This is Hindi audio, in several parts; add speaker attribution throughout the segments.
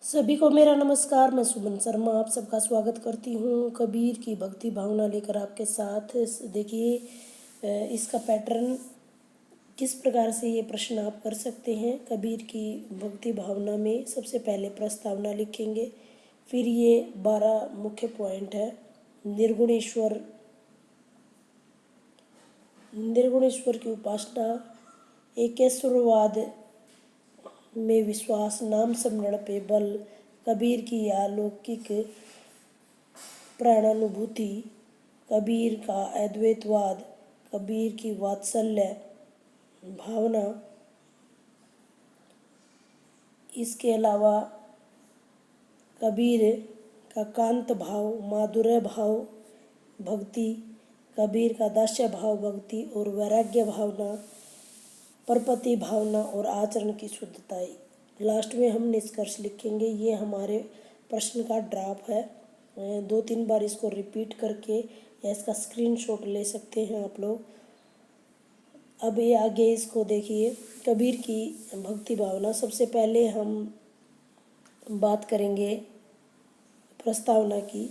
Speaker 1: सभी को मेरा नमस्कार। मैं सुमन शर्मा आप सबका स्वागत करती हूँ कबीर की भक्ति भावना लेकर आपके साथ। देखिए इसका पैटर्न किस प्रकार से ये प्रश्न आप कर सकते हैं। कबीर की भक्ति भावना में सबसे पहले प्रस्तावना लिखेंगे, फिर ये 12 मुख्य पॉइंट है। निर्गुणेश्वर की उपासना, एकेश्वरवाद में विश्वास, नाम स्मरण पे बल, कबीर की अलौकिक प्राणानुभूति, कबीर का अद्वैतवाद, कबीर की वात्सल्य भावना, इसके अलावा कबीर का कांत भाव, माधुर्य भाव भक्ति, कबीर का दास्य भाव भक्ति और वैराग्य भावना, परपति भावना और आचरण की शुद्धता। लास्ट में हम निष्कर्ष लिखेंगे। ये हमारे प्रश्न का ड्राफ्ट है। 2-3 बार इसको रिपीट करके या इसका स्क्रीनशॉट ले सकते हैं आप लोग। अब ये आगे इसको देखिए, कबीर की भक्ति भावना। सबसे पहले हम बात करेंगे प्रस्तावना की।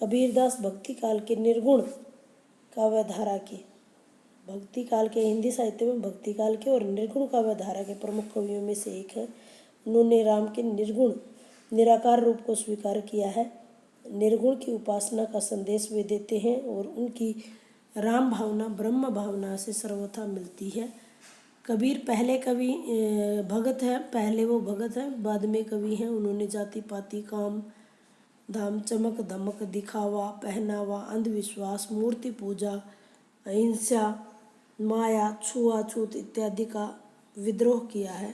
Speaker 1: कबीरदास भक्ति काल के निर्गुण काव्यधारा की, भक्ति काल के हिंदी साहित्य में भक्ति काल के और निर्गुण काव्यधारा के प्रमुख कवियों में से एक है। उन्होंने राम के निर्गुण निराकार रूप को स्वीकार किया है। निर्गुण की उपासना का संदेश वे देते हैं और उनकी राम भावना ब्रह्म भावना से सर्वथा मिलती है। कबीर पहले कवि भगत है, पहले वो भगत है, बाद में कवि हैं। उन्होंने जाति पाति, काम धाम, चमक धमक, दिखावा, पहनावा, अंधविश्वास, मूर्ति पूजा, अहिंसा, माया, छुआछूत इत्यादि का विद्रोह किया है।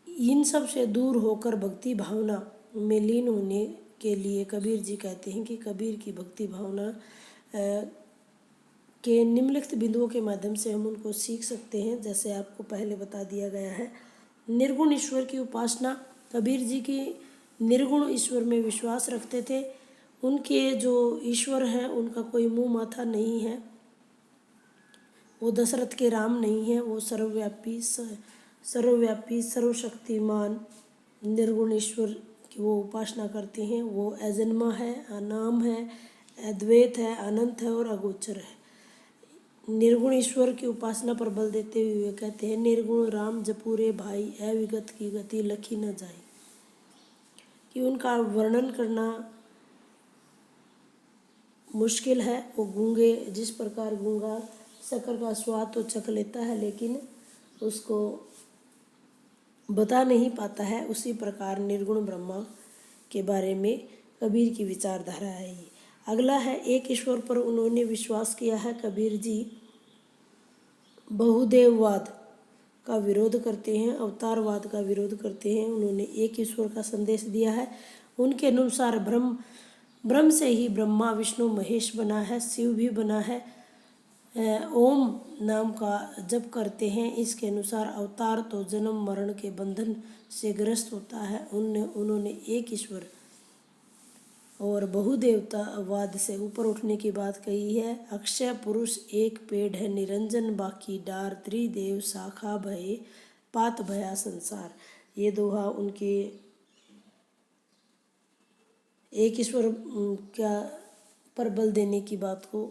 Speaker 1: इन सब से दूर होकर भक्ति भावना में लीन होने के लिए कबीर जी कहते हैं कि कबीर की भक्ति भावना के निम्नलिखित बिंदुओं के माध्यम से हम उनको सीख सकते हैं। जैसे आपको पहले बता दिया गया है, निर्गुण ईश्वर की उपासना। कबीर जी की निर्गुण ईश्वर में विश्वास रखते थे। उनके जो ईश्वर हैं उनका कोई मुंह माथा नहीं है। वो दशरथ के राम नहीं है। वो सर्वव्यापी सर्वशक्तिमान निर्गुण ईश्वर की वो उपासना करते हैं। वो अजन्मा है, अनाम है, अद्वैत है, अनंत है और अगोचर है। निर्गुण ईश्वर की उपासना पर बल देते हुए कहते हैं, निर्गुण राम जपूरे भाई, अविगत की गति लखी न जाए। कि उनका वर्णन करना मुश्किल है। वो गूंगे, जिस प्रकार गूंगा शक्कर का स्वाद तो चख लेता है लेकिन उसको बता नहीं पाता है, उसी प्रकार निर्गुण ब्रह्मा के बारे में कबीर की विचारधारा है ये। अगला है एक ईश्वर पर उन्होंने विश्वास किया है। कबीर जी बहुदेववाद का विरोध करते हैं, अवतारवाद का विरोध करते हैं। उन्होंने एक ईश्वर का संदेश दिया है। उनके अनुसार ब्रह्म से ही ब्रह्मा विष्णु महेश बना है, शिव भी बना है। ओम नाम का जप करते हैं। इसके अनुसार अवतार तो जन्म मरण के बंधन से ग्रस्त होता है। उन्होंने एक ईश्वर और बहुदेवतावाद से ऊपर उठने की बात कही है। अक्षय पुरुष एक पेड़ है निरंजन, बाकी डार त्रिदेव शाखा भये पात भया संसार। ये दोहा उनके एक ईश्वर क्या पर बल देने की बात को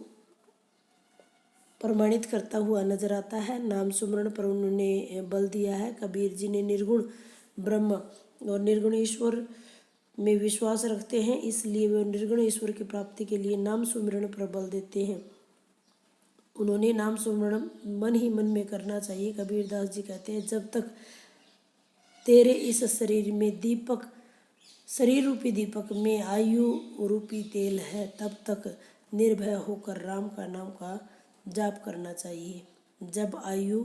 Speaker 1: प्रमाणित करता हुआ नजर आता है। नाम सुमरण पर उन्होंने बल दिया है। कबीर जी ने निर्गुण ब्रह्म और निर्गुण ईश्वर में विश्वास रखते हैं, इसलिए वे निर्गुण ईश्वर की प्राप्ति के लिए नाम सुमरण पर बल देते हैं। उन्होंने नाम सुमरण मन ही मन में करना चाहिए। कबीरदास जी कहते हैं, जब तक तेरे इस शरीर में दीपक, शरीर रूपी दीपक में आयु रूपी तेल है, तब तक निर्भय होकर राम का नाम का जाप करना चाहिए। जब आयु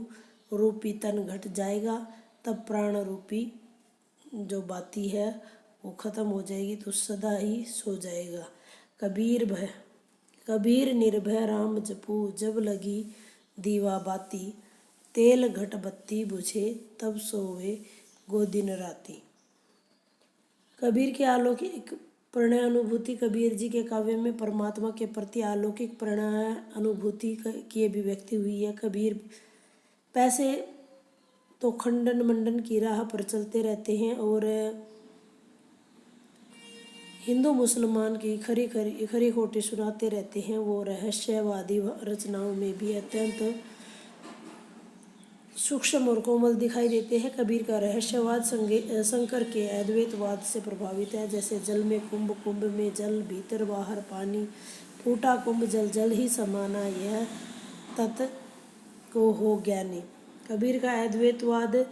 Speaker 1: रूपी तन घट जाएगा तब प्राण रूपी जो बाती है वो खत्म हो जाएगी, तो सदा ही सो जाएगा। कबीर निर्भय राम जपू, जब लगी दीवा बाती, तेल घट बत्ती बुझे, तब सोवे गो दिन राती। कबीर के अलौकिक प्रणय अनुभूति। कबीर जी के काव्य में परमात्मा के प्रति अलौकिक प्रणय अनुभूति की अभिव्यक्ति हुई है। कबीर पैसे तो खंडन मंडन की राह पर चलते रहते हैं और हिंदू मुसलमान की खरी खोटी सुनाते रहते हैं। वो रहस्यवादी रचनाओं में भी अत्यंत सूक्ष्म और कोमल दिखाई देते हैं। कबीर का रहस्यवाद शंकर के अद्वैतवाद से प्रभावित है। जैसे जल में कुंभ, कुंभ में जल, भीतर बाहर पानी, फूटा कुंभ जल, जल ही समाना, यह तत् को हो ज्ञानी। कबीर का अद्वैतवाद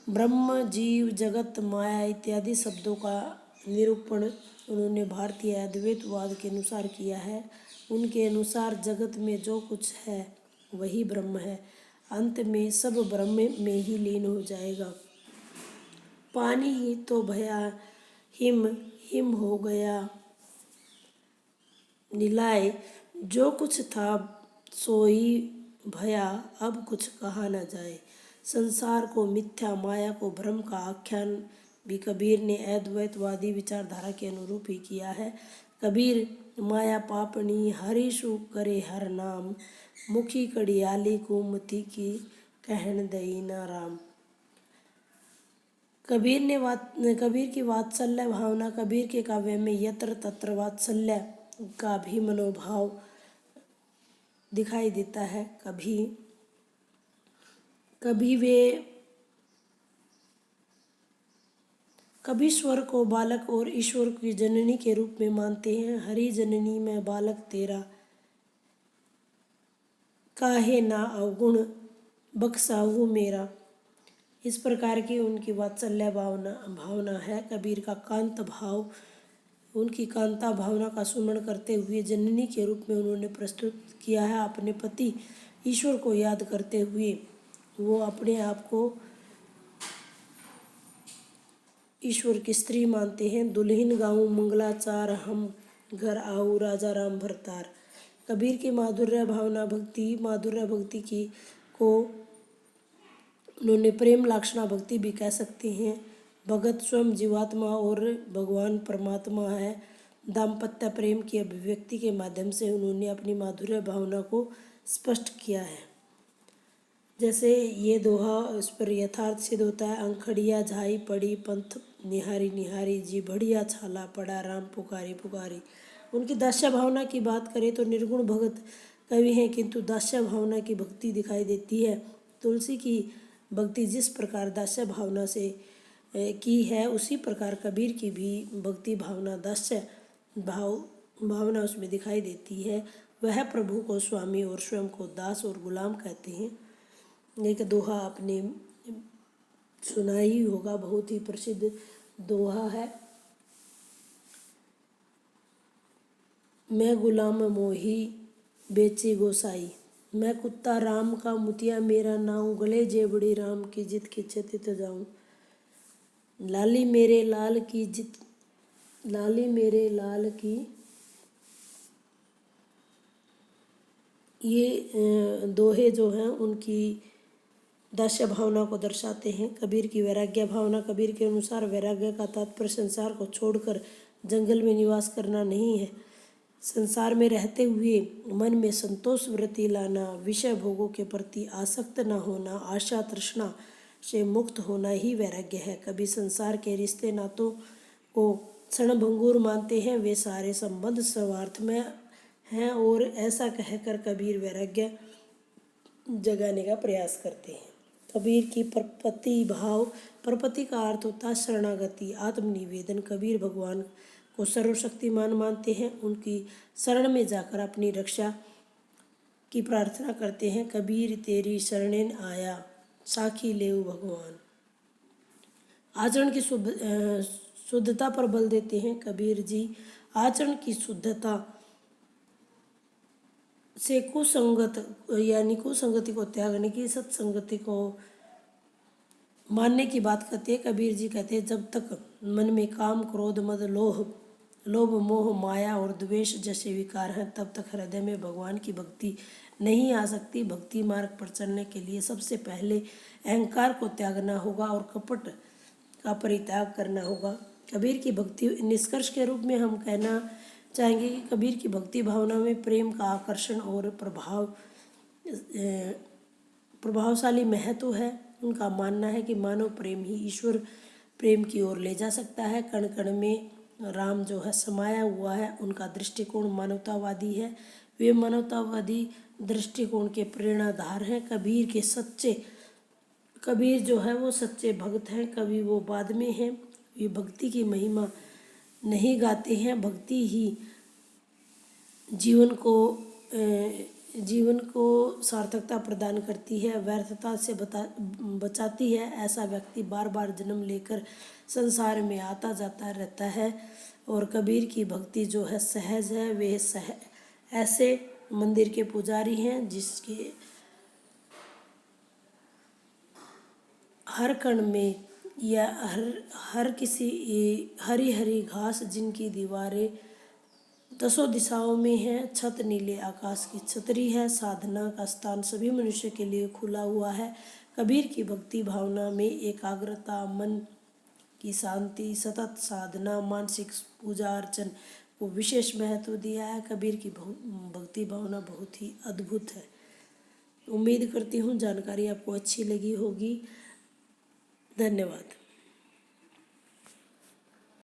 Speaker 1: ब्रह्म, जीव, जगत, माया इत्यादि शब्दों का निरूपण उन्होंने भारतीय अद्वैतवाद के अनुसार किया है। उनके अनुसार जगत में जो कुछ है वही ब्रह्म है। अंत में सब ब्रह्म में ही लीन हो जाएगा। पानी ही तो भया हिम, हिम हो गया निलाए, जो कुछ था सोई भया, अब कुछ कहा न जाए। संसार को मिथ्या, माया को भ्रम का आख्यान भी कबीर ने अद्वैतवादी विचारधारा के अनुरूप ही किया है। कबीर माया पापनी, हरि सुख करे हर नाम, मुखी कड़ियाली कुमति की, कहन दई ना राम। कबीर की वात्सल्य भावना, कबीर के काव्य में यत्र तत्र वात्सल्य का भी मनोभाव दिखाई देता है। कभी स्वर को बालक और ईश्वर की जननी के रूप में मानते हैं। हरि जननी मैं बालक तेरा, काहे ना अवगुण बख्शाहू मेरा। इस प्रकार की उनकी वात्सल्य भावना है। कबीर का कांत भाव, उनकी कांता भावना का सुमरण करते हुए जननी के रूप में उन्होंने प्रस्तुत किया है। अपने पति ईश्वर को याद करते हुए वो अपने आप को ईश्वर की स्त्री मानते हैं। दुल्हन गाऊं मंगलाचार, हम घर आऊं राजा राम भरतार। कबीर की माधुर्य भक्ति की को उन्होंने प्रेम लाक्षणा भक्ति भी कह सकते हैं। भगत स्वयं जीवात्मा और भगवान परमात्मा है। दाम्पत्य प्रेम की अभिव्यक्ति के माध्यम से उन्होंने अपनी माधुर्य भावना को स्पष्ट किया है। जैसे ये दोहा इस पर यथार्थ सिद्ध होता है। अंखड़िया झाई पड़ी, पंथ निहारी निहारी, जी बढ़िया छाला पड़ा, राम पुकारी पुकारी। उनकी दास्य भावना की बात करें तो निर्गुण भगत कवि हैं, किंतु दास्य भावना की भक्ति दिखाई देती है। तुलसी की भक्ति जिस प्रकार दास्य भावना से की है, उसी प्रकार कबीर की भी भक्ति भावना दास्य भावना उसमें दिखाई देती है। वह प्रभु को स्वामी और स्वयं को दास और गुलाम कहते हैं। एक दोहा आपने सुना ही होगा, बहुत ही प्रसिद्ध दोहा है। मैं गुलाम मोही बेची गोसाई, मैं कुत्ता राम का मुतिया मेरा नाऊ, गले जेबड़ी राम की जित खिंचे तित जाऊं। लाली मेरे लाल की जित, लाली मेरे लाल की, ये दोहे जो हैं उनकी दास्य भावना को दर्शाते हैं। कबीर की वैराग्य भावना, कबीर के अनुसार वैराग्य का तात्पर्य संसार को छोड़कर जंगल में निवास करना नहीं है। संसार में रहते हुए मन में संतोष वृत्ति लाना, विषय भोगों के प्रति आसक्त न होना, आशा तृष्णा से मुक्त होना ही वैराग्य है। कभी संसार के रिश्ते नातों को क्षणभंगुर मानते हैं, वे सारे संबंध स्वार्थ में हैं और ऐसा कहकर कबीर वैराग्य जगाने का प्रयास करते हैं। कबीर की परपति भाव, परपति का अर्थ होता है शरणागति, आत्मनिवेदन। कबीर भगवान को सर्वशक्तिमान मानते हैं, उनकी शरण में जाकर अपनी रक्षा की प्रार्थना करते हैं। कबीर तेरी शरणें आया, साखी लेऊ भगवान। आचरण की शुद्धता पर बल देते हैं कबीर जी। आचरण की शुद्धता से कुसंगति को त्यागने की, सत्संगति को मानने की बात करते हैं। कबीर जी कहते हैं, जब तक मन में काम, क्रोध, मद, लोभ, मोह, माया और द्वेष जैसे विकार हैं, तब तक हृदय में भगवान की भक्ति नहीं आ सकती। भक्ति मार्ग पर चलने के लिए सबसे पहले अहंकार को त्यागना होगा और कपट का परित्याग करना होगा। कबीर की भक्ति, निष्कर्ष के रूप में हम कहना चाहेंगे कि कबीर की भक्ति भावना में प्रेम का आकर्षण और प्रभावशाली महत्व है। उनका मानना है कि मानव प्रेम ही ईश्वर प्रेम की ओर ले जा सकता है। कण कण में राम जो है समाया हुआ है। उनका दृष्टिकोण मानवतावादी है। वे मानवतावादी दृष्टिकोण के प्रेरणाधार हैं। कबीर जो है वो सच्चे भक्त हैं। कवि वो बाद में हैं। वे भक्ति की महिमा नहीं गाते हैं। भक्ति ही जीवन को सार्थकता प्रदान करती है, व्यर्थता से बचाती है। ऐसा व्यक्ति बार बार जन्म लेकर संसार में आता जाता रहता है। और कबीर की भक्ति जो है सहज है। वे ऐसे मंदिर के पुजारी हैं जिसके हर कण में या हर किसी हरी हरी घास जिनकी दीवारें दसों दिशाओं में है, छत नीले आकाश की छतरी है। साधना का स्थान सभी मनुष्य के लिए खुला हुआ है। कबीर की भक्ति भावना में एकाग्रता, मन की शांति, सतत साधना, मानसिक पूजा अर्चन को विशेष महत्व दिया है। कबीर की भक्ति भावना बहुत ही अद्भुत है। उम्मीद करती हूँ जानकारी आपको अच्छी लगी होगी। धन्यवाद।